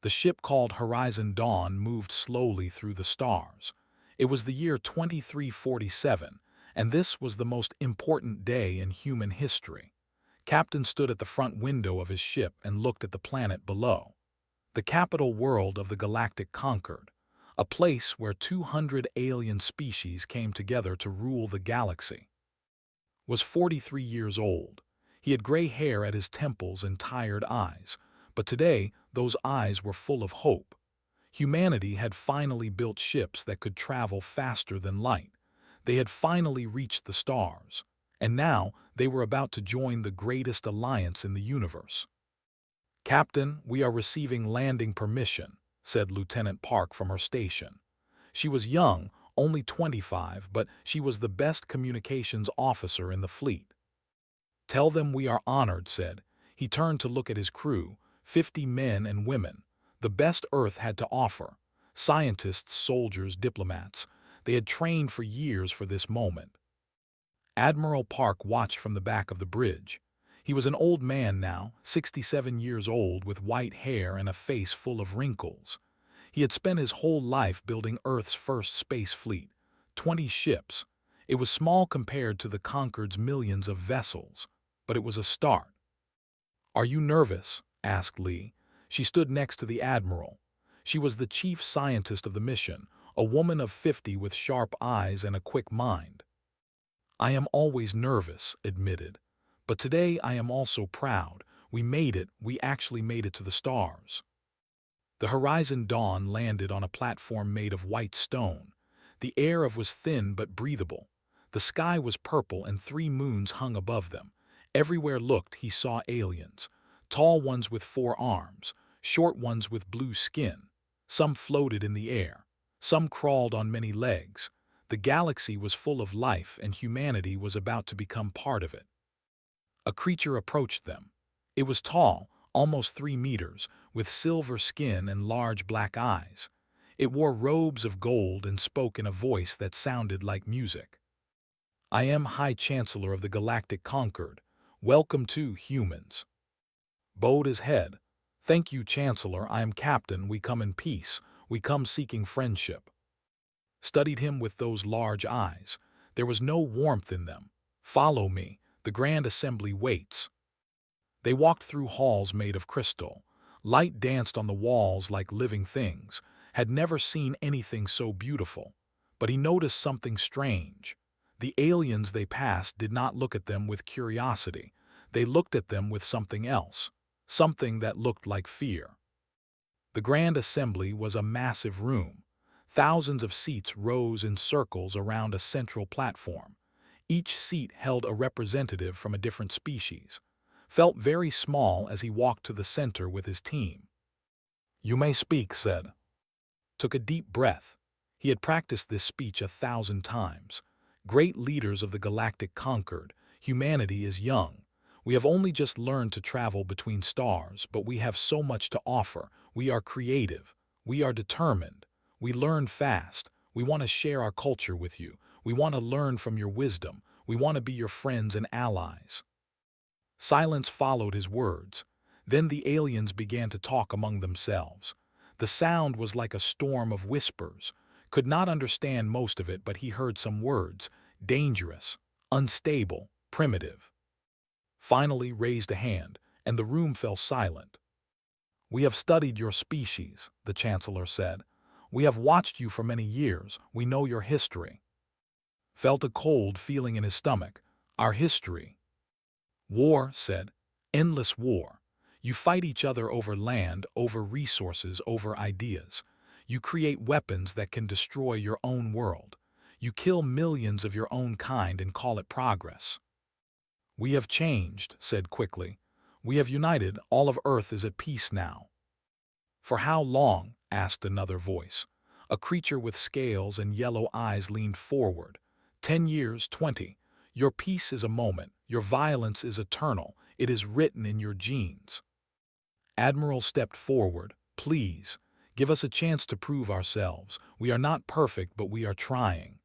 The ship called Horizon Dawn moved slowly through the stars. It was the year 2347, and this was the most important day in human history. Captain stood at the front window of his ship and looked at the planet below. The capital world of the Galactic Concord, a place where 200 alien species came together to rule the galaxy, was 43 years old. He had gray hair at his temples and tired eyes, but today those eyes were full of hope. Humanity had finally built ships that could travel faster than light. They had finally reached the stars, and now they were about to join the greatest alliance in the universe. "Captain, we are receiving landing permission," said Lieutenant Park from her station. She was young, only 25, but she was the best communications officer in the fleet. "Tell them we are honored," said. He turned to look at his crew, 50 men and women, the best Earth had to offer. Scientists, soldiers, diplomats. They had trained for years for this moment. Admiral Park watched from the back of the bridge. He was an old man now, 67 years old, with white hair and a face full of wrinkles. He had spent his whole life building Earth's first space fleet, 20 ships. It was small compared to the Concord's millions of vessels, but it was a start. "Are you nervous?" asked Lee. She stood next to the admiral. She was the chief scientist of the mission, a woman of 50 with sharp eyes and a quick mind. "I am always nervous," admitted. "But today I am also proud. We made it. We actually made it to the stars." The Horizon Dawn landed on a platform made of white stone. The air was thin but breathable. The sky was purple and 3 moons hung above them. Everywhere looked he saw aliens. Tall ones with 4 arms, short ones with blue skin. Some floated in the air. Some crawled on many legs. The galaxy was full of life and humanity was about to become part of it. A creature approached them. It was tall, almost 3 meters, with silver skin and large black eyes. It wore robes of gold and spoke in a voice that sounded like music. "I am High Chancellor of the Galactic Concord. Welcome to humans." Bowed his head. "Thank you, Chancellor. I am Captain. We come in peace. We come seeking friendship." Studied him with those large eyes. There was no warmth in them. "Follow me. The Grand Assembly waits." They walked through halls made of crystal. Light danced on the walls like living things. Had never seen anything so beautiful. But he noticed something strange. The aliens they passed did not look at them with curiosity. They looked at them with something else. Something that looked like fear. The Grand Assembly was a massive room. Thousands of seats rose in circles around a central platform. Each seat held a representative from a different species. Felt very small as he walked to the center with his team. "You may speak," said. Took a deep breath. He had practiced this speech 1,000 times. "Great leaders of the Galactic Concord, humanity is young. We have only just learned to travel between stars, but we have so much to offer. We are creative. We are determined. We learn fast. We want to share our culture with you. We want to learn from your wisdom. We want to be your friends and allies." Silence followed his words. Then the aliens began to talk among themselves. The sound was like a storm of whispers. Could not understand most of it, but he heard some words: dangerous, unstable, primitive. Finally raised a hand, and the room fell silent. "We have studied your species," the Chancellor said. "We have watched you for many years. We know your history." Felt a cold feeling in his stomach. "Our history." "War," said. "Endless war. You fight each other over land, over resources, over ideas. You create weapons that can destroy your own world. You kill millions of your own kind and call it progress." "We have changed," said quickly. "We have united. All of Earth is at peace now." "For how long?" asked another voice. A creature with scales and yellow eyes leaned forward. 10 years, 20. Your peace is a moment. Your violence is eternal. It is written in your genes." Admiral stepped forward. "Please, give us a chance to prove ourselves. We are not perfect, but we are trying."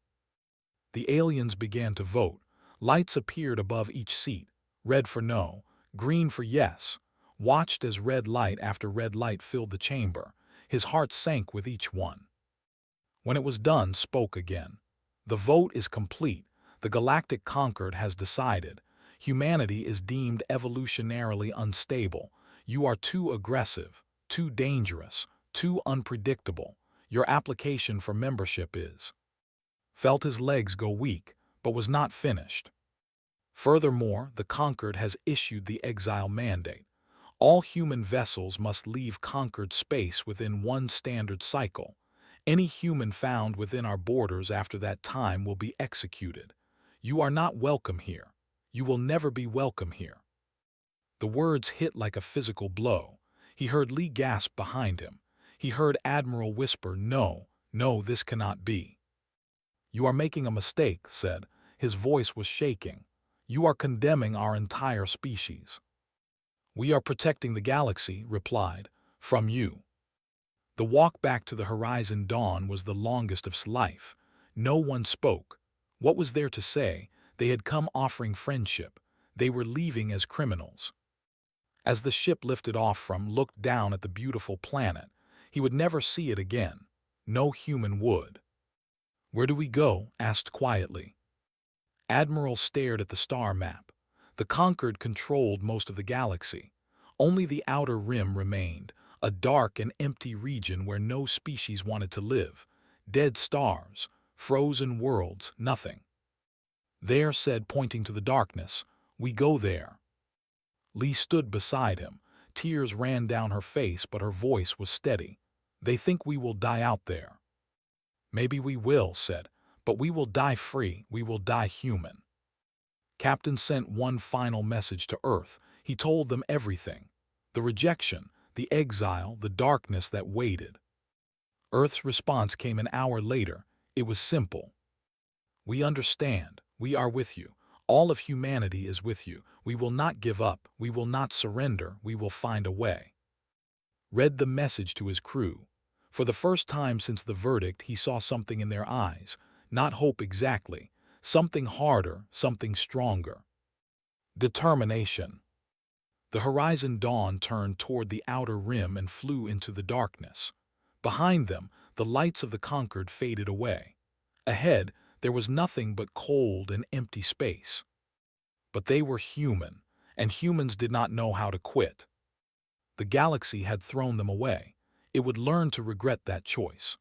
The aliens began to vote. Lights appeared above each seat. Red for no, green for yes. watched as red light after red light filled the chamber. His heart sank with each one. When it was done, spoke again. The vote is complete. The Galactic Concord has decided. Humanity is deemed evolutionarily unstable. You are too aggressive, too dangerous, too unpredictable. Your application for membership is. Felt his legs go weak, but was not finished. Furthermore, the Concord has issued the exile mandate. All human vessels must leave conquered space within one standard cycle. Any human found within our borders after that time will be executed. You are not welcome here. You will never be welcome here. The words hit like a physical blow. He heard Lee gasp behind him. He heard Admiral whisper, "No, no, this cannot be." "You are making a mistake," said. His voice was shaking. "You are condemning our entire species." "We are protecting the galaxy," replied, "from you." The walk back to the horizon dawn was the longest of his life. No one spoke. What was there to say? They had come offering friendship. They were leaving as criminals. As the ship lifted off from, looked down at the beautiful planet. He would never see it again. No human would. "Where do we go?" asked quietly. Admiral stared at the star map. The Concord controlled most of the galaxy. Only the outer rim remained, a dark and empty region where no species wanted to live. Dead stars, frozen worlds, nothing. "There," said, pointing to the darkness, "we go there." Lee stood beside him. Tears ran down her face, but her voice was steady. "They think we will die out there." "Maybe we will," said, "but we will die free, we will die human." Captain sent one final message to Earth. He told them everything. The rejection, the exile, the darkness that waited. Earth's response came an hour later. It was simple. "We understand. We are with you. All of humanity is with you. We will not give up. We will not surrender. We will find a way." Read the message to his crew. For the first time since the verdict, he saw something in their eyes. Not hope exactly. Something harder, something stronger. Determination. The horizon dawn turned toward the outer rim and flew into the darkness. Behind them, the lights of the Concord faded away. Ahead, there was nothing but cold and empty space. But they were human, and humans did not know how to quit. The galaxy had thrown them away. It would learn to regret that choice.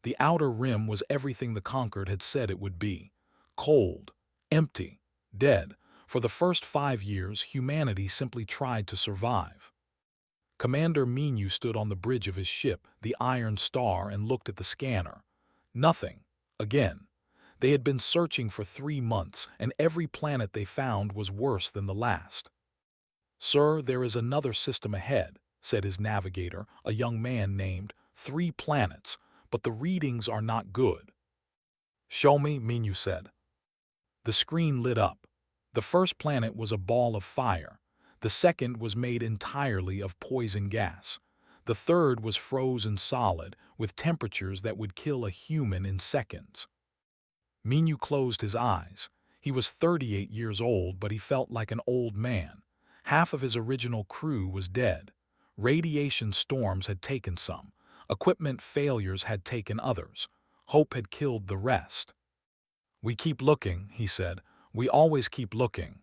The outer rim was everything the Concord had said it would be. Cold, empty, dead. For the first 5 years, humanity simply tried to survive. Commander Menu stood on the bridge of his ship, the Iron Star, and looked at the scanner. Nothing. Again. They had been searching for 3 months, and every planet they found was worse than the last. "Sir, there is another system ahead," said his navigator, a young man named 3 planets, "but the readings are not good." "Show me," Menu said. The screen lit up. The first planet was a ball of fire. The second was made entirely of poison gas. The third was frozen solid, with temperatures that would kill a human in seconds. Menu closed his eyes. He was 38 years old, but he felt like an old man. Half of his original crew was dead. Radiation storms had taken some. Equipment failures had taken others. Hope had killed the rest. "We keep looking," he said. "We always keep looking."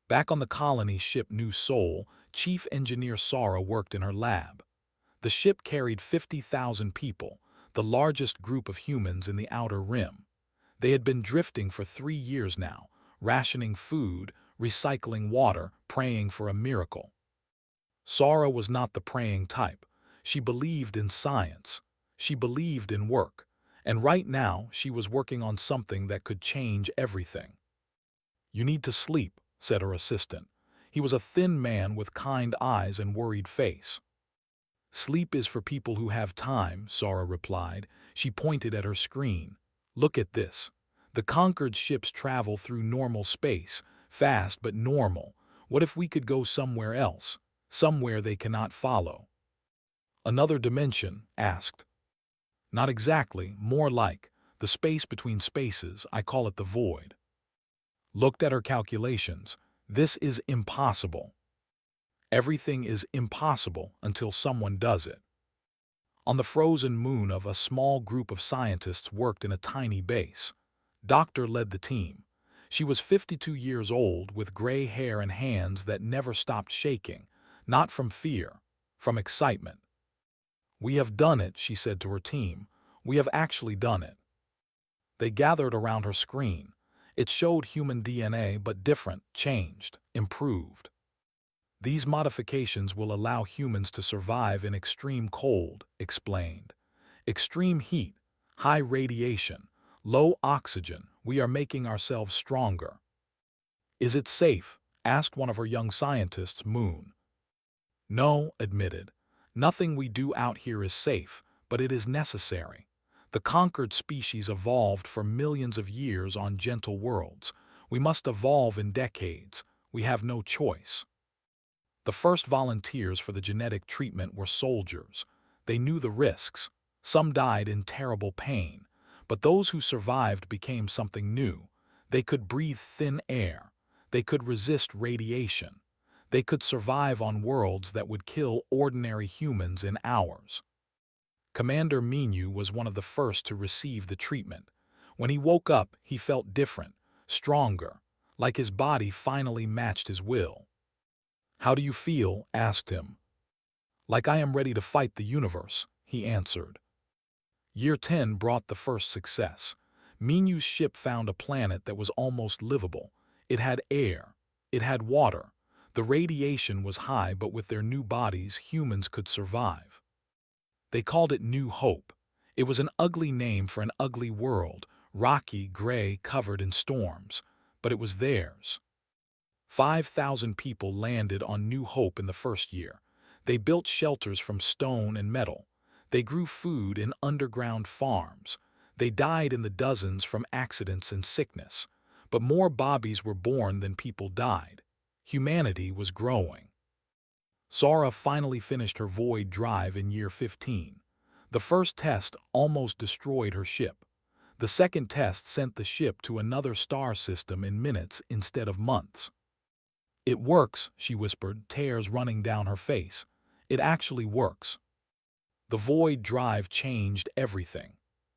Back on the colony ship New Soul, Chief Engineer Sara worked in her lab. The ship carried 50,000 people, the largest group of humans in the outer rim. They had been drifting for 3 years now, rationing food, recycling water, praying for a miracle. Sara was not the praying type. She believed in science. She believed in work. And right now, she was working on something that could change everything. "You need to sleep," said her assistant. He was a thin man with kind eyes and worried face. "Sleep is for people who have time," Sara replied. She pointed at her screen. "Look at this. The conquered ships travel through normal space, fast but normal. What if we could go somewhere else, somewhere they cannot follow?" "Another dimension?" asked. "Not exactly, more like the space between spaces. I call it the void." Looked at her calculations. "This is impossible." Everything is impossible until someone does it. On the frozen moon of a small group of scientists worked in a tiny base. Doctor led the team. She was 52 years old with gray hair and hands that never stopped shaking, not from fear, from excitement. "We have done it," she said to her team. "We have actually done it." They gathered around her screen. It showed human DNA, but different, changed, improved. "These modifications will allow humans to survive in extreme cold," explained. "Extreme heat, high radiation, low oxygen. We are making ourselves stronger." "Is it safe?" asked one of her young scientists, Moon. "No," admitted. "Nothing we do out here is safe, but it is necessary. The conquered species evolved for millions of years on gentle worlds. We must evolve in decades. We have no choice." The first volunteers for the genetic treatment were soldiers. They knew the risks. Some died in terrible pain, but those who survived became something new. They could breathe thin air. They could resist radiation. They could survive on worlds that would kill ordinary humans in hours. Commander Minu was one of the first to receive the treatment. When he woke up, he felt different, stronger, like his body finally matched his will. "How do you feel?" asked him. "Like I am ready to fight the universe," he answered. Year 10 brought the first success. Minu's ship found a planet that was almost livable. It had air. It had water. The radiation was high, but with their new bodies, humans could survive. They called it New Hope. It was an ugly name for an ugly world, rocky, gray, covered in storms. But it was theirs. 5,000 people landed on New Hope in the first year. They built shelters from stone and metal. They grew food in underground farms. They died in the dozens from accidents and sickness. But more Bobbies were born than people died. Humanity was growing. Sora finally finished her void drive in year 15. The first test almost destroyed her ship. The second test sent the ship to another star system in minutes instead of months. "It works," she whispered, tears running down her face. "It actually works." The void drive changed everything.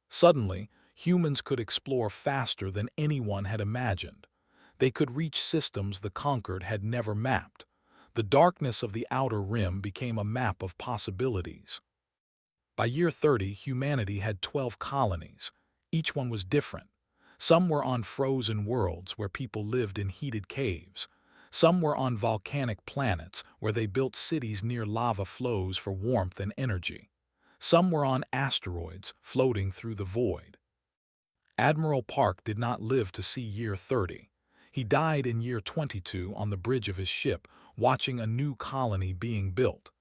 Suddenly, humans could explore faster than anyone had imagined. They could reach systems the conquered had never mapped. The darkness of the outer rim became a map of possibilities. By year 30, humanity had 12 colonies. Each one was different. Some were on frozen worlds where people lived in heated caves. Some were on volcanic planets where they built cities near lava flows for warmth and energy. Some were on asteroids floating through the void. Admiral Park did not live to see year 30. He died in year 22 on the bridge of his ship, watching a new colony being built.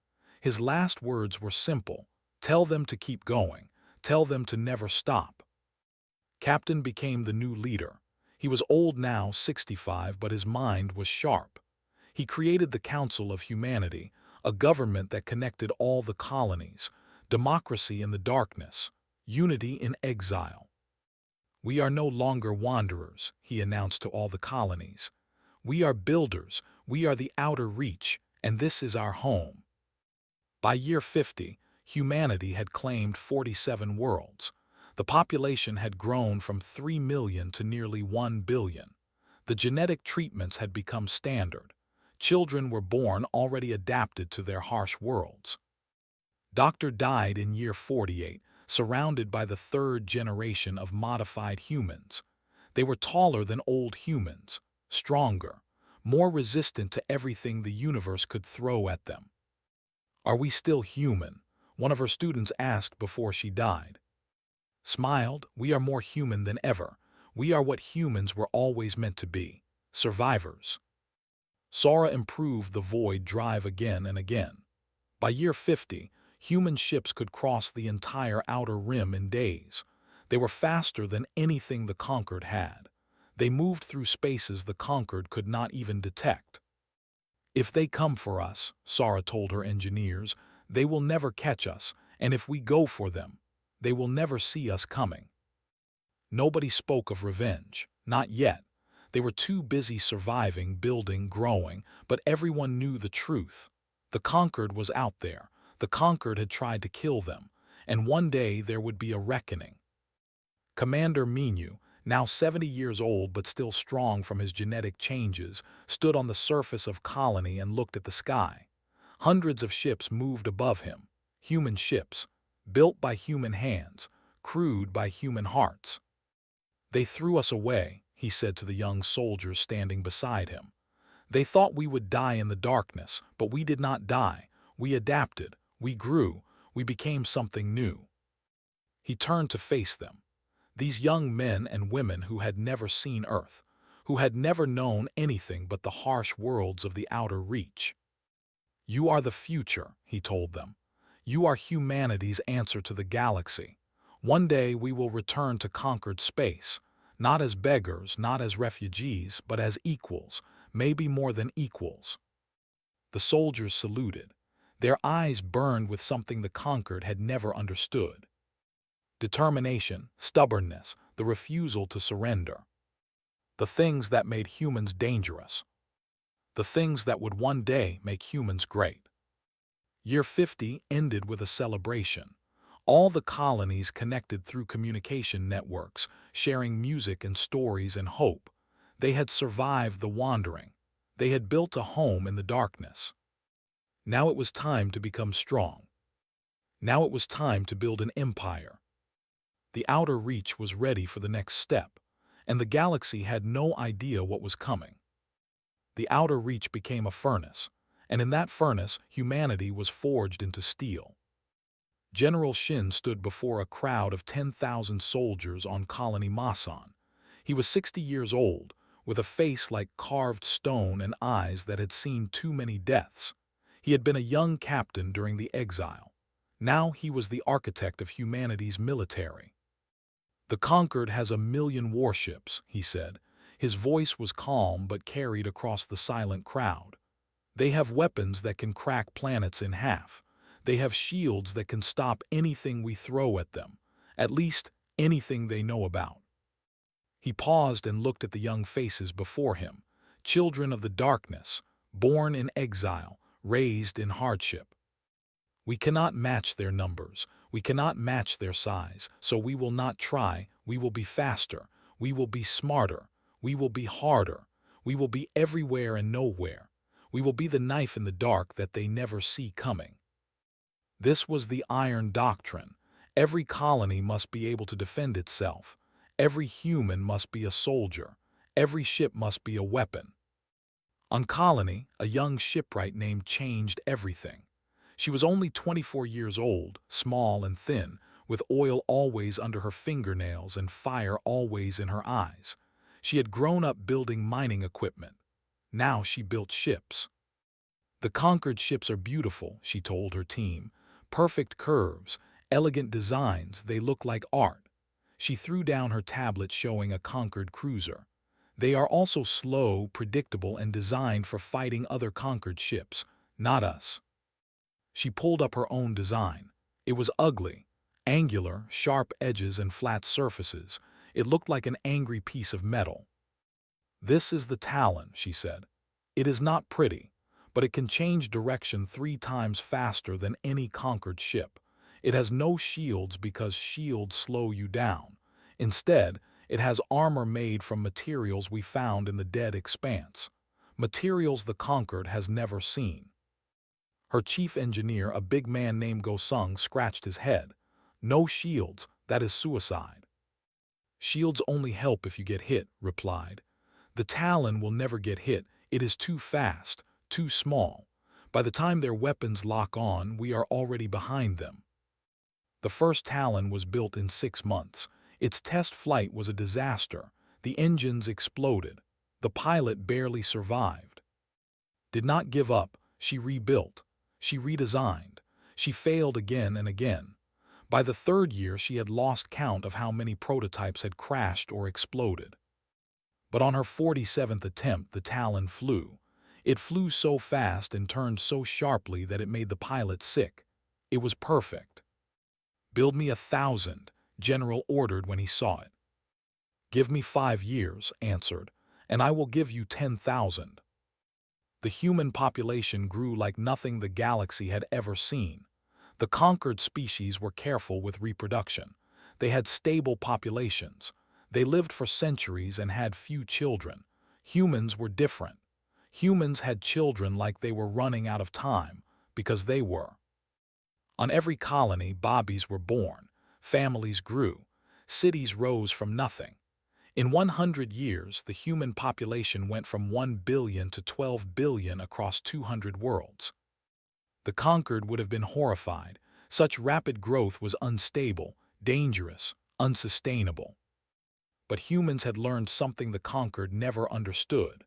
His last words were simple: "Tell them to keep going. Tell them to never stop." Captain became the new leader. He was old now, 65, but his mind was sharp. He created the Council of Humanity, a government that connected all the colonies, democracy in the darkness, unity in exile. "We are no longer wanderers," he announced to all the colonies. "We are builders, we are the outer reach, and this is our home." By year 50, humanity had claimed 47 worlds. The population had grown from 3 million to nearly 1 billion. The genetic treatments had become standard. Children were born already adapted to their harsh worlds. Doctor died in year 48, surrounded by the third generation of modified humans. They were taller than old humans, stronger, more resistant to everything the universe could throw at them. "Are we still human?" one of her students asked before she died. Smiled, "We are more human than ever. We are what humans were always meant to be, survivors." Sora improved the void drive again and again. By year 50, human ships could cross the entire outer rim in days. They were faster than anything the conquered had. They moved through spaces the conquered could not even detect. "If they come for us," Sora told her engineers, "they will never catch us, and if we go for them, they will never see us coming." Nobody spoke of revenge, not yet. They were too busy surviving, building, growing, but everyone knew the truth. The Conquered was out there. The Conquered had tried to kill them, and one day there would be a reckoning. Commander Minu, now 70 years old but still strong from his genetic changes, stood on the surface of Colony and looked at the sky. Hundreds of ships moved above him, human ships, built by human hands, crewed by human hearts. "They threw us away," he said to the young soldiers standing beside him. "They thought we would die in the darkness, but we did not die. We adapted, we grew, we became something new." He turned to face them. These young men and women who had never seen Earth, who had never known anything but the harsh worlds of the outer reach. "You are the future," he told them. "You are humanity's answer to the galaxy. One day we will return to conquered space, not as beggars, not as refugees, but as equals, maybe more than equals." The soldiers saluted. Their eyes burned with something the Conquered had never understood. Determination, stubbornness, the refusal to surrender. The things that made humans dangerous. The things that would one day make humans great. Year 50 ended with a celebration. All the colonies connected through communication networks, sharing music and stories and hope. They had survived the wandering. They had built a home in the darkness. Now it was time to become strong. Now it was time to build an empire. The outer reach was ready for the next step, and the galaxy had no idea what was coming. The outer reach became a furnace, and in that furnace humanity was forged into steel. General Shin stood before a crowd of 10,000 soldiers on Colony Masan. He was 60 years old, with a face like carved stone and eyes that had seen too many deaths. He had been a young captain during the exile. Now he was the architect of humanity's military. "The Conquered has 1,000,000 warships," he said. His voice was calm but carried across the silent crowd. "They have weapons that can crack planets in half. They have shields that can stop anything we throw at them, at least anything they know about." He paused and looked at the young faces before him, children of the darkness, born in exile, raised in hardship. "We cannot match their numbers. We cannot match their size, so we will not try. We will be faster. We will be smarter. We will be harder. We will be everywhere and nowhere. We will be the knife in the dark that they never see coming." This was the Iron Doctrine. Every colony must be able to defend itself. Every human must be a soldier. Every ship must be a weapon. On Colony, a young shipwright named changed everything. She was only 24 years old, small and thin, with oil always under her fingernails and fire always in her eyes. She had grown up building mining equipment. Now she built ships. "The Conquered ships are beautiful," she told her team. "Perfect curves, elegant designs, they look like art." She threw down her tablet showing a Conquered cruiser. "They are also slow, predictable, and designed for fighting other Conquered ships, not us." She pulled up her own design. It was ugly, angular, sharp edges and flat surfaces. It looked like an angry piece of metal. "This is the Talon," she said. "It is not pretty, but it can change direction 3 times faster than any Conquered ship. It has no shields because shields slow you down. Instead, it has armor made from materials we found in the dead expanse. Materials the Conquered has never seen." Her chief engineer, a big man named Gosung, scratched his head. "No shields, that is suicide." "Shields only help if you get hit," replied. "The Talon will never get hit. It is too fast, too small. By the time their weapons lock on, we are already behind them." The first Talon was built in 6 months. Its test flight was a disaster. The engines exploded. The pilot barely survived. Did not give up. She rebuilt. She redesigned. She failed again and again. By the 3rd year, she had lost count of how many prototypes had crashed or exploded. But on her 47th attempt, the Talon flew. It flew so fast and turned so sharply that it made the pilot sick. It was perfect. "Build me 1,000, General ordered when he saw it. "Give me 5 years, answered, and I will give you 10,000. The human population grew like nothing the galaxy had ever seen. The conquered species were careful with reproduction. They had stable populations. They lived for centuries and had few children. Humans were different. Humans had children like they were running out of time, because they were. On every colony, babies were born. Families grew. Cities rose from nothing. In 100 years, the human population went from 1 billion to 12 billion across 200 worlds. The conquered would have been horrified. Such rapid growth was unstable, dangerous, unsustainable. But humans had learned something the conquered never understood.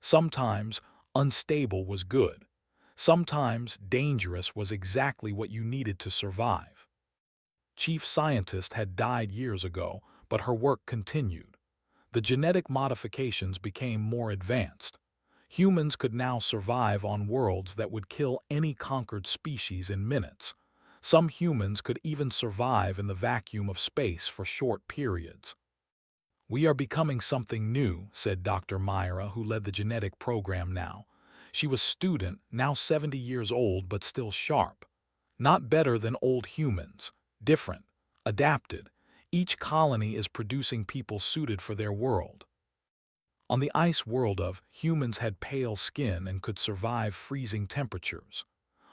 Sometimes unstable was good. Sometimes dangerous was exactly what you needed to survive. Chief Scientist had died years ago, but her work continued. The genetic modifications became more advanced. Humans could now survive on worlds that would kill any conquered species in minutes. Some humans could even survive in the vacuum of space for short periods. "We are becoming something new," said Dr. Myra, who led the genetic program now. She was student, now 70 years old, but still sharp. Not better than old humans. Different. Adapted. Each colony is producing people suited for their world. On the ice world of, humans had pale skin and could survive freezing temperatures.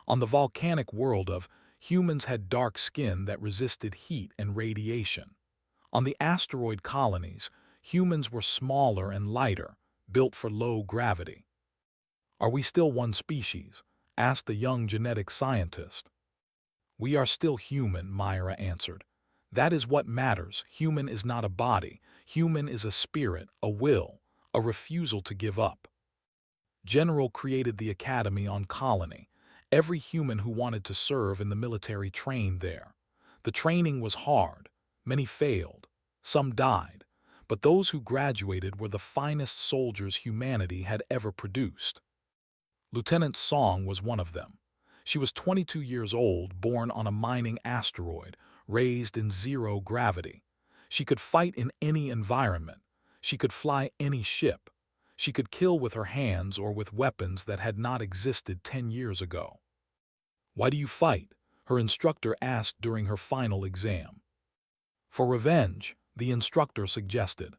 On the volcanic world of, humans had dark skin that resisted heat and radiation. On the asteroid colonies, humans were smaller and lighter, built for low gravity. "Are we still one species?" asked a young genetic scientist. "We are still human," Myra answered. "That is what matters. Human is not a body. Human is a spirit, a will, a refusal to give up." General created the academy on colony. Every human who wanted to serve in the military trained there. The training was hard. Many failed. Some died. But those who graduated were the finest soldiers humanity had ever produced. Lieutenant Song was one of them. She was 22 years old, born on a mining asteroid, raised in zero gravity. She could fight in any environment. She could fly any ship. She could kill with her hands or with weapons that had not existed 10 years ago. "Why do you fight?" her instructor asked during her final exam. "For revenge," the instructor suggested.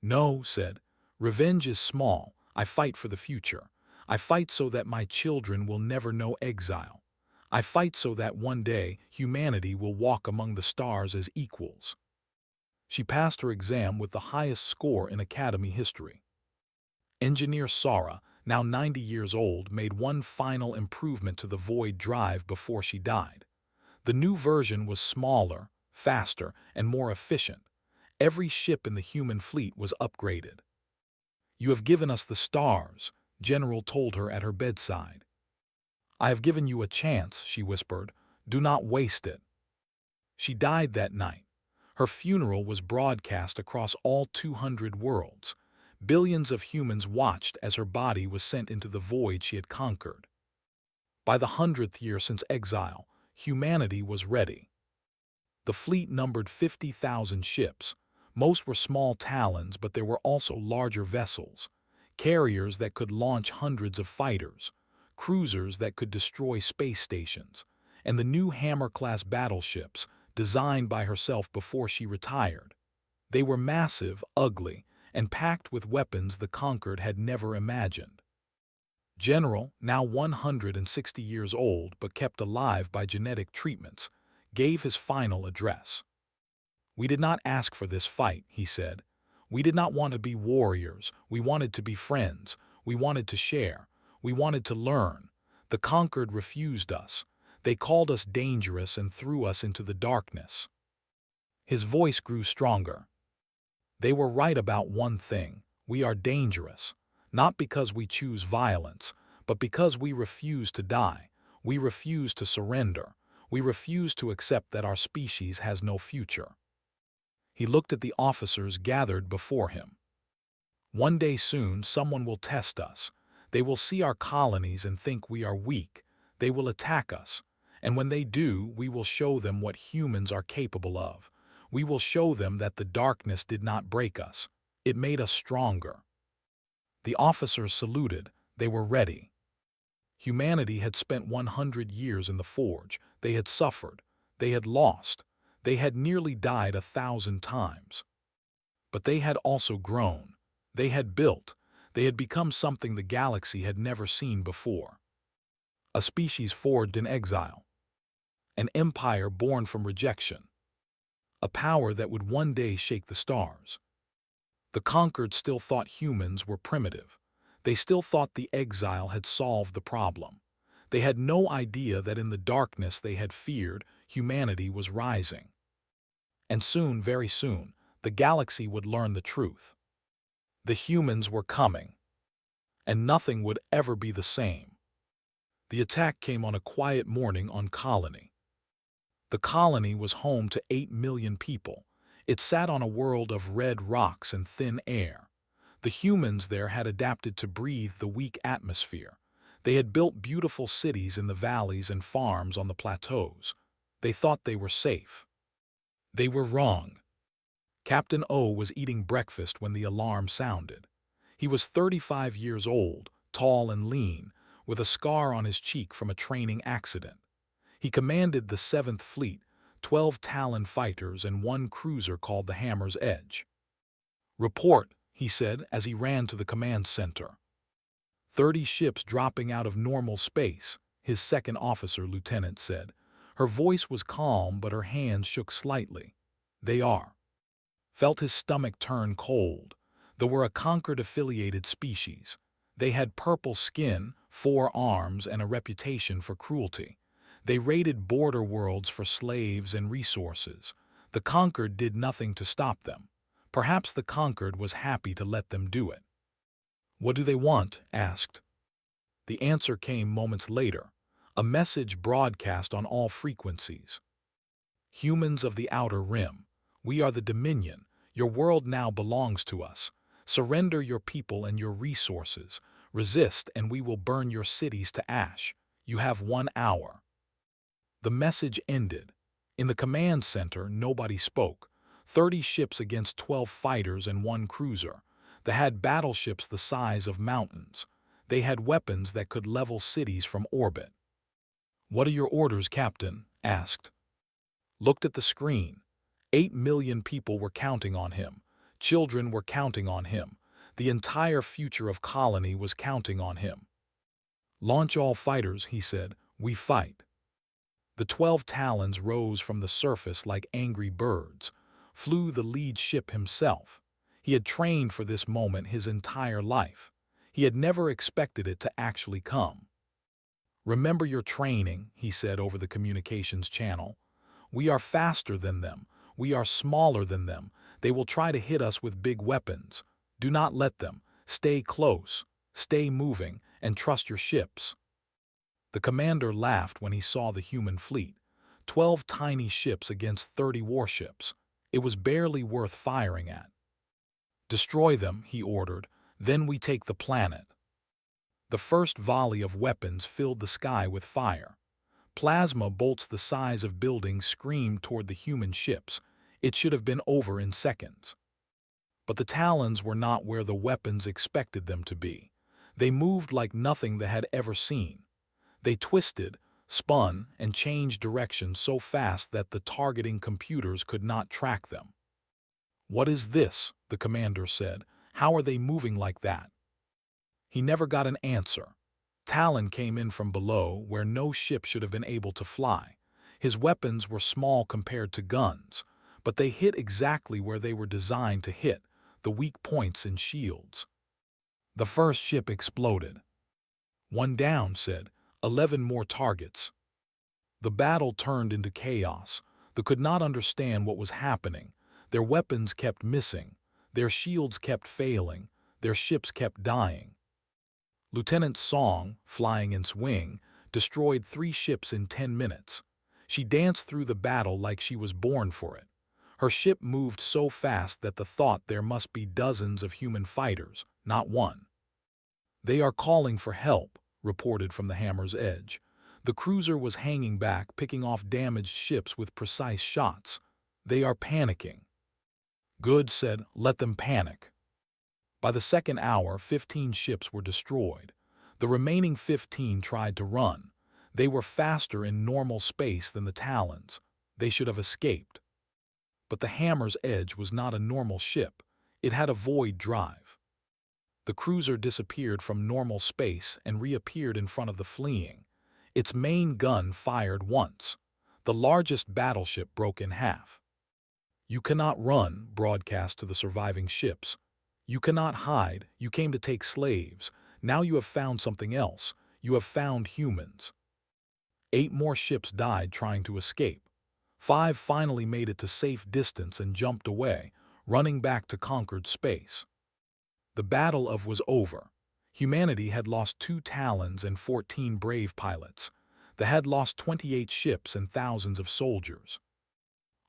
"No," said. "Revenge is small. I fight for the future. I fight so that my children will never know exile. I fight so that one day humanity will walk among the stars as equals." She passed her exam with the highest score in Academy history. Engineer Sara, now 90 years old, made one final improvement to the Void drive before she died. The new version was smaller, faster, and more efficient. Every ship in the human fleet was upgraded. "You have given us the stars," General told her at her bedside. "I have given you a chance," she whispered. "Do not waste it." She died that night. Her funeral was broadcast across all 200 worlds. Billions of humans watched as her body was sent into the void she had conquered. By the 100th year since exile, humanity was ready. The fleet numbered 50,000 ships. Most were small Talons, but there were also larger vessels. Carriers that could launch hundreds of fighters. Cruisers that could destroy space stations. And the new Hammer-class battleships, designed by herself before she retired. They were massive, ugly, and packed with weapons the conquered had never imagined. General, now 160 years old but kept alive by genetic treatments, gave his final address. "We did not ask for this fight," he said. "We did not want to be warriors. We wanted to be friends. We wanted to share. We wanted to learn. The conquered refused us. They called us dangerous and threw us into the darkness." His voice grew stronger. "They were right about one thing. We are dangerous. Not because we choose violence, but because we refuse to die. We refuse to surrender. We refuse to accept that our species has no future." He looked at the officers gathered before him. "One day soon someone will test us. They will see our colonies and think we are weak. They will attack us. And when they do, we will show them what humans are capable of. We will show them that the darkness did not break us. It made us stronger." The officers saluted, They were ready. Humanity had spent 100 years in the forge. They had suffered. They had lost. They had nearly died 1,000 times. But they had also grown. They had built. They had become something the galaxy had never seen before. A species forged in exile. An empire born from rejection. A power that would one day shake the stars. The conquered still thought humans were primitive. They still thought the exile had solved the problem. They had no idea that in the darkness they had feared, humanity was rising. And soon, very soon, the galaxy would learn the truth. The humans were coming, and nothing would ever be the same. The attack came on a quiet morning on Colony. The colony was home to 8 million people. It sat on a world of red rocks and thin air. The humans there had adapted to breathe the weak atmosphere. They had built beautiful cities in the valleys and farms on the plateaus. They thought they were safe. They were wrong. Captain O was eating breakfast when the alarm sounded. He was 35 years old, tall and lean, with a scar on his cheek from a training accident. He commanded the 7th Fleet, 12 Talon fighters and 1 cruiser called the Hammer's Edge. "Report," he said as he ran to the command center. 30 ships dropping out of normal space, his second officer lieutenant said. Her voice was calm, but her hands shook slightly. "They are." Felt his stomach turn cold. They were a conquered affiliated species. They had purple skin, 4 arms, and a reputation for cruelty. They raided border worlds for slaves and resources. The conquered did nothing to stop them. Perhaps the conquered was happy to let them do it. "What do they want?" asked. The answer came moments later, a message broadcast on all frequencies. "Humans of the Outer Rim, we are the Dominion. Your world now belongs to us. Surrender your people and your resources. Resist and we will burn your cities to ash. You have 1 hour." The message ended. In the command center, nobody spoke. 30 ships against 12 fighters and 1 cruiser. They had battleships the size of mountains. They had weapons that could level cities from orbit. "What are your orders, Captain?" asked. Looked at the screen. 8 million people were counting on him. Children were counting on him. The entire future of Colony was counting on him. "Launch all fighters," he said. "We fight." The 12 Talons rose from the surface like angry birds. Flew the lead ship himself. He had trained for this moment his entire life. He had never expected it to actually come. "Remember your training," he said over the communications channel. "We are faster than them. We are smaller than them. They will try to hit us with big weapons. Do not let them. Stay close. Stay moving, and trust your ships." The commander laughed when he saw the human fleet. 12 tiny ships against 30 warships. It was barely worth firing at. "Destroy them," he ordered. "Then we take the planet." The first volley of weapons filled the sky with fire. Plasma bolts the size of buildings screamed toward the human ships. It should have been over in seconds. But the Talons were not where the weapons expected them to be. They moved like nothing they had ever seen. They twisted, spun, and changed direction so fast that the targeting computers could not track them. "What is this?" the commander said. "How are they moving like that?" He never got an answer. Talon came in from below, where no ship should have been able to fly. His weapons were small compared to guns, but they hit exactly where they were designed to hit, the weak points in shields. The first ship exploded. "One down," said. 11 more targets." The battle turned into chaos. They could not understand what was happening. Their weapons kept missing. Their shields kept failing. Their ships kept dying. Lieutenant Song, flying in swing, destroyed 3 ships in 10 minutes. She danced through the battle like she was born for it. Her ship moved so fast that the thought there must be dozens of human fighters, not one. "They are calling for help," reported from the Hammer's Edge. The cruiser was hanging back, picking off damaged ships with precise shots. "They are panicking." Good said, "Let them panic." By the second hour, 15 ships were destroyed. The remaining 15 tried to run. They were faster in normal space than the Talons. They should have escaped. But the Hammer's Edge was not a normal ship. It had a void drive. The cruiser disappeared from normal space and reappeared in front of the fleeing. Its main gun fired once. The largest battleship broke in half. "You cannot run," broadcast to the surviving ships. "You cannot hide. You came to take slaves. Now you have found something else. You have found humans." 8 more ships died trying to escape. 5 finally made it to safe distance and jumped away, running back to conquered space. The Battle of was over. Humanity had lost 2 Talons and 14 brave pilots. They had lost 28 ships and thousands of soldiers.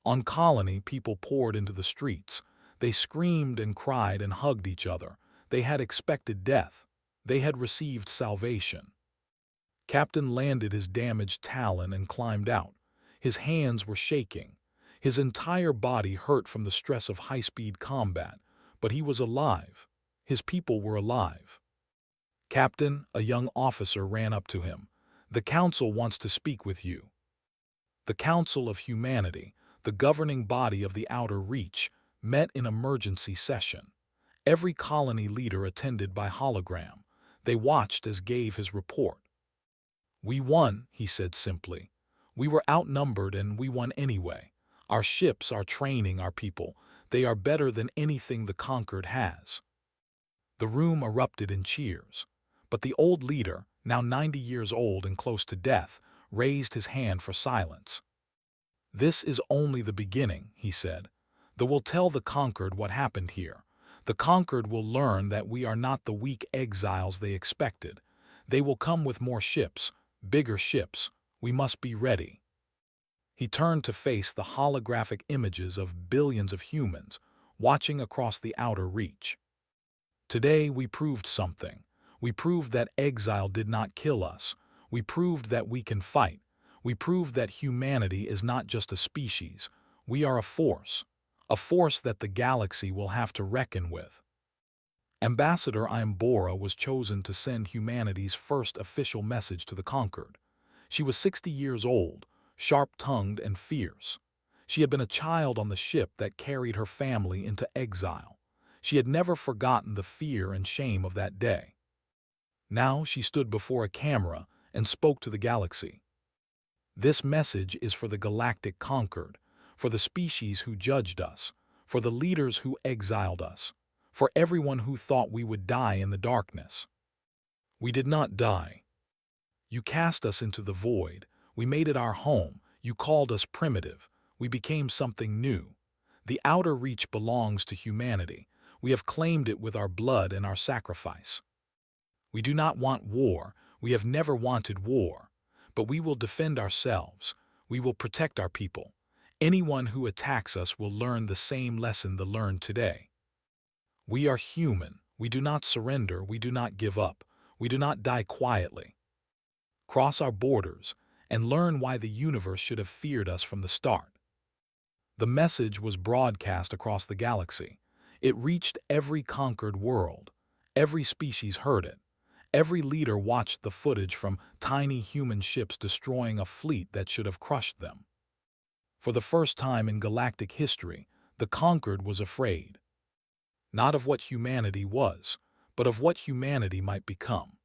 On Colony, people poured into the streets. They screamed and cried and hugged each other. They had expected death. They had received salvation. Captain landed his damaged Talon and climbed out. His hands were shaking. His entire body hurt from the stress of high-speed combat, but he was alive. His people were alive. "Captain," a young officer ran up to him. "The Council wants to speak with you." The Council of Humanity, the governing body of the Outer Reach, met in emergency session. Every colony leader attended by hologram. They watched as gave his report. "We won," he said simply. "We were outnumbered and we won anyway. Our ships, our training, our people, they are better than anything the conquered has." The room erupted in cheers. But the old leader, now 90 years old and close to death, raised his hand for silence. "This is only the beginning," he said. "They will tell the conquered what happened here. The conquered will learn that we are not the weak exiles they expected. They will come with more ships, bigger ships. We must be ready." He turned to face the holographic images of billions of humans, watching across the Outer Reach. "Today we proved something. We proved that exile did not kill us. We proved that we can fight. We proved that humanity is not just a species. We are a force that the galaxy will have to reckon with." Ambassador Iambora was chosen to send humanity's first official message to the conquered. She was 60 years old, sharp-tongued and fierce. She had been a child on the ship that carried her family into exile. She had never forgotten the fear and shame of that day. Now she stood before a camera and spoke to the galaxy. "This message is for the galactic conquered, for the species who judged us, for the leaders who exiled us, for everyone who thought we would die in the darkness. We did not die. You cast us into the void. We made it our home. You called us primitive. We became something new. The Outer Reach belongs to humanity. We have claimed it with our blood and our sacrifice. We do not want war. We have never wanted war. But we will defend ourselves. We will protect our people. Anyone who attacks us will learn the same lesson they learned today. We are human. We do not surrender. We do not give up. We do not die quietly. Cross our borders and learn why the universe should have feared us from the start." The message was broadcast across the galaxy. It reached every conquered world. Every species heard it. Every leader watched the footage from tiny human ships destroying a fleet that should have crushed them. For the first time in galactic history, the conquered was afraid. Not of what humanity was, but of what humanity might become.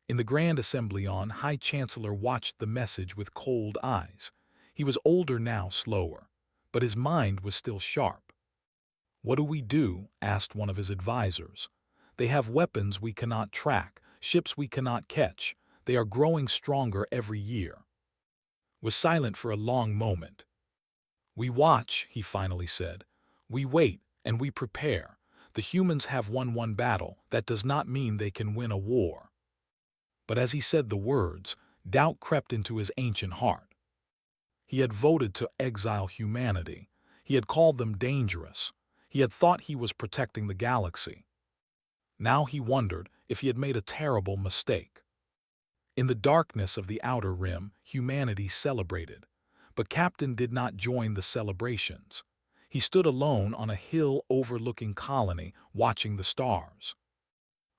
In the Grand Assembly High Chancellor watched the message with cold eyes. He was older now, slower, but his mind was still sharp. "What do we do?" asked one of his advisors. "They have weapons we cannot track, ships we cannot catch. They are growing stronger every year." Was silent for a long moment. "We watch," he finally said. "We wait, and we prepare. The humans have won one battle. That does not mean they can win a war." But as he said the words, doubt crept into his ancient heart. He had voted to exile humanity. He had called them dangerous. He had thought he was protecting the galaxy. Now he wondered if he had made a terrible mistake. In the darkness of the Outer Rim, humanity celebrated. But Captain did not join the celebrations. He stood alone on a hill overlooking Colony, watching the stars.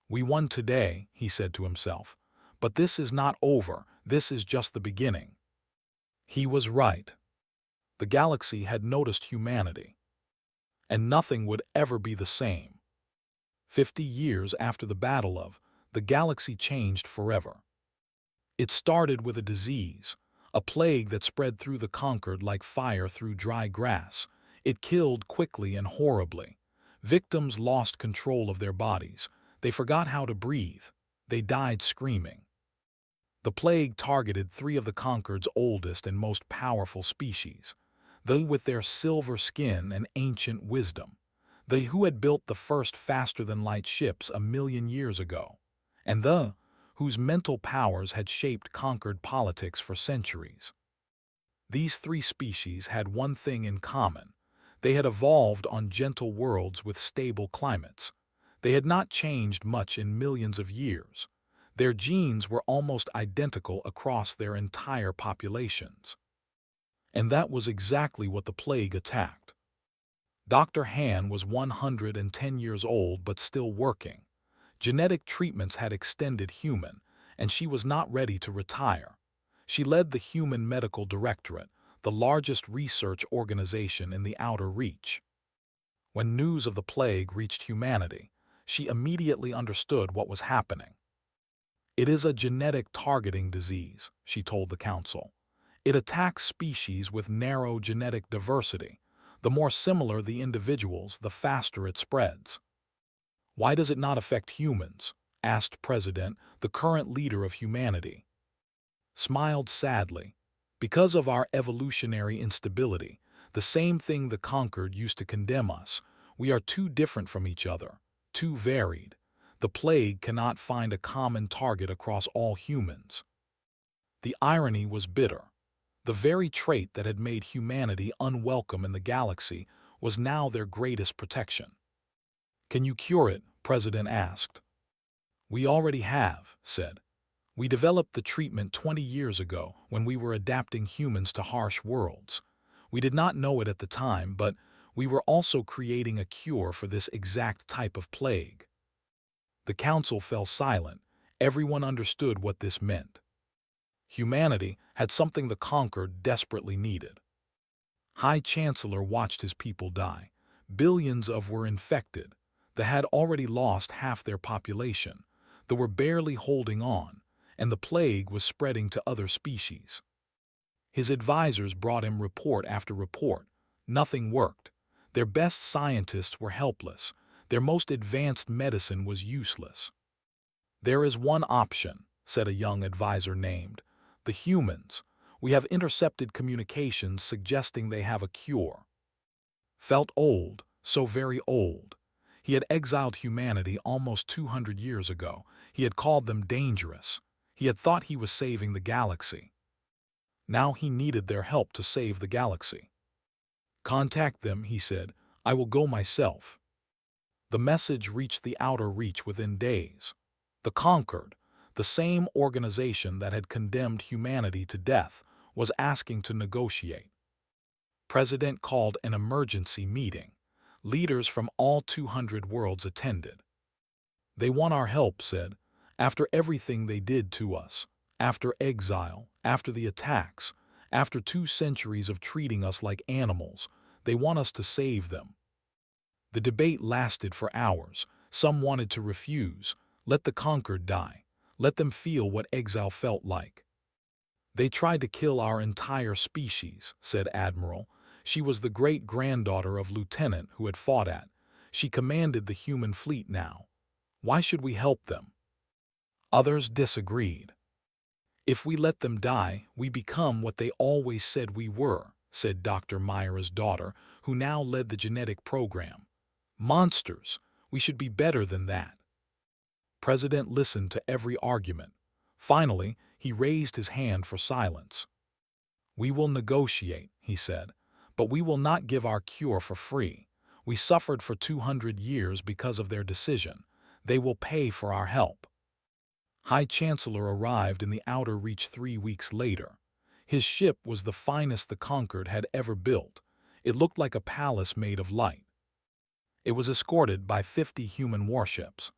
We won today, he said to himself. But this is not over, this is just the beginning. He was right. The galaxy had noticed humanity, and nothing would ever be the same. 50 years after the Battle of, the galaxy changed forever. It started with a disease, a plague that spread through the conquered like fire through dry grass. It killed quickly and horribly. Victims lost control of their bodies. They forgot how to breathe. They died screaming. The plague targeted 3 of the conquered's oldest and most powerful species, they with their silver skin and ancient wisdom, they who had built the first faster-than-light ships 1,000,000 years ago, and the whose mental powers had shaped conquered politics for centuries. These 3 species had one thing in common. They had evolved on gentle worlds with stable climates. They had not changed much in millions of years. Their genes were almost identical across their entire populations. And that was exactly what the plague attacked. Dr. Han was 110 years old but still working. Genetic treatments had extended human, and she was not ready to retire. She led the Human Medical Directorate, the largest research organization in the Outer Reach. When news of the plague reached humanity, she immediately understood what was happening. It is a genetic targeting disease, she told the council. It attacks species with narrow genetic diversity. The more similar the individuals, the faster it spreads. Why does it not affect humans? Asked President, the current leader of humanity. Smiled sadly. Because of our evolutionary instability, the same thing the conquered used to condemn us. We are too different from each other, too varied. The plague cannot find a common target across all humans. The irony was bitter. The very trait that had made humanity unwelcome in the galaxy was now their greatest protection. Can you cure it? President asked. We already have, said. We developed the treatment 20 years ago when we were adapting humans to harsh worlds. We did not know it at the time, but we were also creating a cure for this exact type of plague. The council fell silent. Everyone understood what this meant. Humanity had something the conquered desperately needed. High Chancellor watched his people die. Billions of were infected. They had already lost half their population. They were barely holding on, and the plague was spreading to other species. His advisors brought him report after report. Nothing worked. Their best scientists were helpless. Their most advanced medicine was useless. There is one option, said a young advisor named the humans. We have intercepted communications suggesting they have a cure. Felt old, so very old. He had exiled humanity almost 200 years ago. He had called them dangerous. He had thought he was saving the galaxy. Now he needed their help to save the galaxy. Contact them, he said. I will go myself. The message reached the Outer Reach within days. The Conquered, the same organization that had condemned humanity to death, was asking to negotiate. President called an emergency meeting. Leaders from all 200 worlds attended. They want our help, said, after everything they did to us, after exile, after the attacks, after 2 centuries of treating us like animals, they want us to save them. The debate lasted for hours. Some wanted to refuse. Let the conquered die. Let them feel what exile felt like. They tried to kill our entire species, said Admiral. She was the great-granddaughter of Lieutenant who had fought at. She commanded the human fleet now. Why should we help them? Others disagreed. If we let them die, we become what they always said we were, said Dr. Myra's daughter, who now led the genetic program. Monsters. We should be better than that. President listened to every argument. Finally, he raised his hand for silence. We will negotiate, he said, but we will not give our cure for free. We suffered for 200 years because of their decision. They will pay for our help. High Chancellor arrived in the Outer Reach 3 weeks later. His ship was the finest the Conquered had ever built. It looked like a palace made of light. It was escorted by 50 human warships.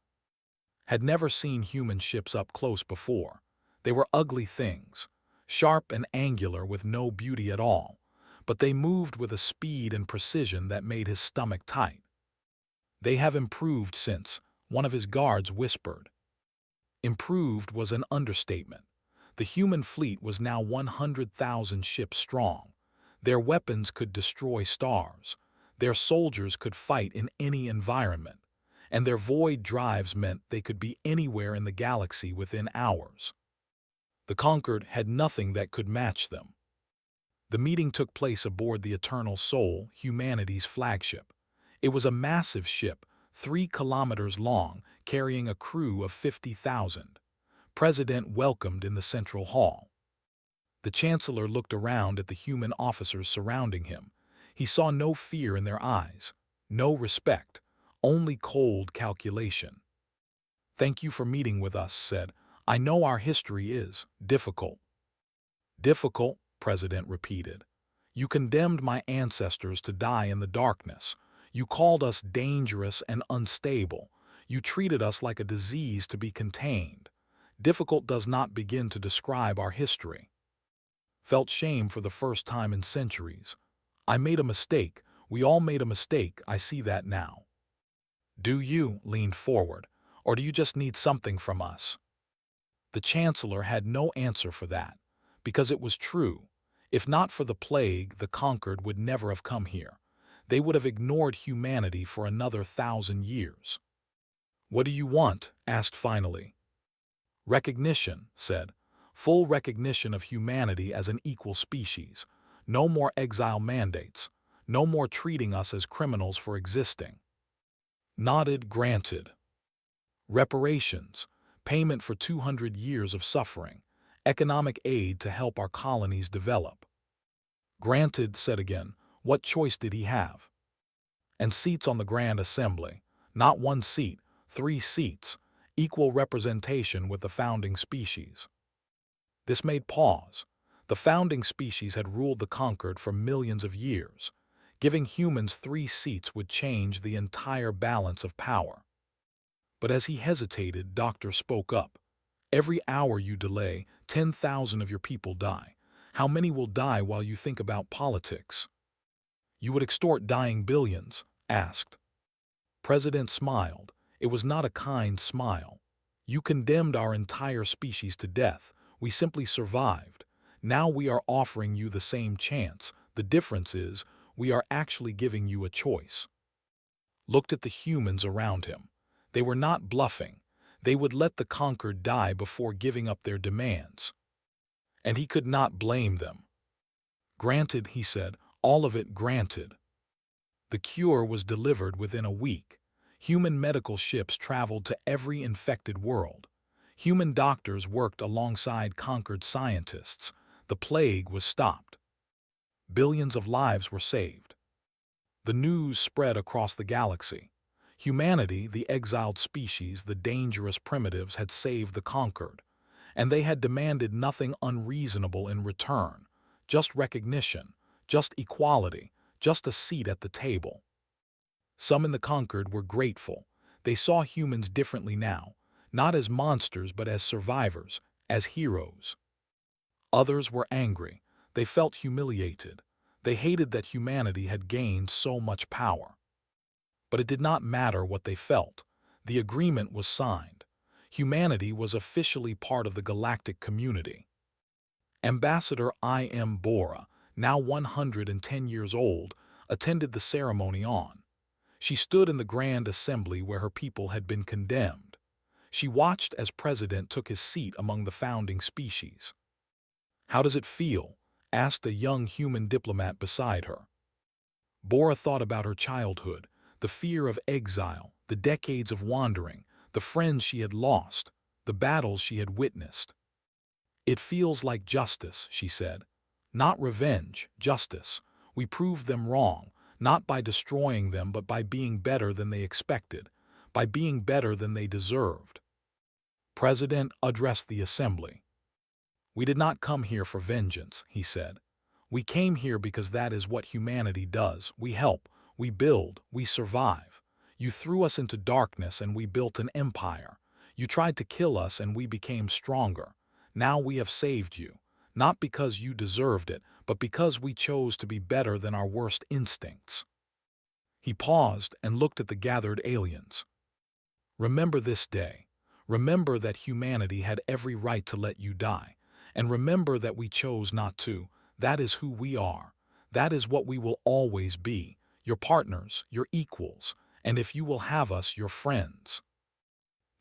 had never seen human ships up close before. They were ugly things, sharp and angular with no beauty at all, but they moved with a speed and precision that made his stomach tight. "They have improved since," one of his guards whispered. Improved was an understatement. The human fleet was now 100,000 ships strong. Their weapons could destroy stars. Their soldiers could fight in any environment. And their void drives meant they could be anywhere in the galaxy within hours. The Conquered had nothing that could match them. The meeting took place aboard the Eternal Soul, humanity's flagship. It was a massive ship, 3 kilometers long, carrying a crew of 50,000. President welcomed in the central hall. The Chancellor looked around at the human officers surrounding him. He saw no fear in their eyes, no respect, only cold calculation. "Thank you for meeting with us," said. "I know our history is difficult." "Difficult," President repeated. "You condemned my ancestors to die in the darkness. You called us dangerous and unstable. You treated us like a disease to be contained. Difficult does not begin to describe our history." Felt shame for the first time in centuries. "I made a mistake. We all made a mistake. I see that now." "Do you?" Leaned forward. "Or do you just need something from us?" The Chancellor had no answer for that, because it was true. If not for the plague, the Conquered would never have come here. They would have ignored humanity for another 1,000 years. "What do you want?" asked finally. "Recognition," said. "Full recognition of humanity as an equal species. No more exile mandates. No more treating us as criminals for existing." Nodded. "Granted." "Reparations. Payment for 200 years of suffering. Economic aid to help our colonies develop." "Granted," said again. What choice did he have? "And seats on the Grand Assembly. Not 1 seat, 3 seats. Equal representation with the founding species." This made pause. The founding species had ruled the Conquered for millions of years. Giving humans 3 seats would change the entire balance of power. But as he hesitated, Doctor spoke up. "Every hour you delay, 10,000 of your people die. How many will die while you think about politics?" "You would extort dying billions?" asked. President smiled. It was not a kind smile. "You condemned our entire species to death. We simply survived. Now we are offering you the same chance. The difference is, we are actually giving you a choice." Looked at the humans around him. They were not bluffing. They would let the Conquered die before giving up their demands. And he could not blame them. "Granted," he said, "all of it granted." The cure was delivered within a week. Human medical ships traveled to every infected world. Human doctors worked alongside Conquered scientists. The plague was stopped. Billions of lives were saved. The news spread across the galaxy. Humanity, the exiled species, the dangerous primitives, had saved the Conquered. And they had demanded nothing unreasonable in return. Just recognition, just equality, just a seat at the table. Some in the Conquered were grateful. They saw humans differently now, not as monsters but as survivors, as heroes. Others were angry. They felt humiliated. They hated that humanity had gained so much power. But it did not matter what they felt. The agreement was signed. Humanity was officially part of the galactic community. Ambassador I.M. Bora, now 110 years old, attended the ceremony on. She stood in the Grand Assembly where her people had been condemned. She watched as President took his seat among the founding species. "How does it feel?" asked a young human diplomat beside her. Bora thought about her childhood, the fear of exile, the decades of wandering, the friends she had lost, the battles she had witnessed. "It feels like justice," she said. "Not revenge, justice. We proved them wrong, not by destroying them but by being better than they expected, by being better than they deserved." President addressed the assembly. "We did not come here for vengeance," he said. "We came here because that is what humanity does. We help, we build, we survive. You threw us into darkness and we built an empire. You tried to kill us and we became stronger. Now we have saved you, not because you deserved it, but because we chose to be better than our worst instincts." He paused and looked at the gathered aliens. "Remember this day. Remember that humanity had every right to let you die. And remember that we chose not to. That is who we are. That is what we will always be. Your partners, your equals, and if you will have us, your friends."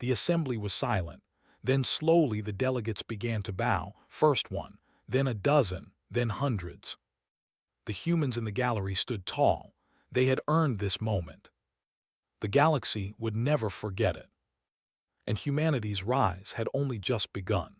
The assembly was silent. Then slowly the delegates began to bow, first one, then a dozen, then hundreds. The humans in the gallery stood tall. They had earned this moment. The galaxy would never forget it. And humanity's rise had only just begun.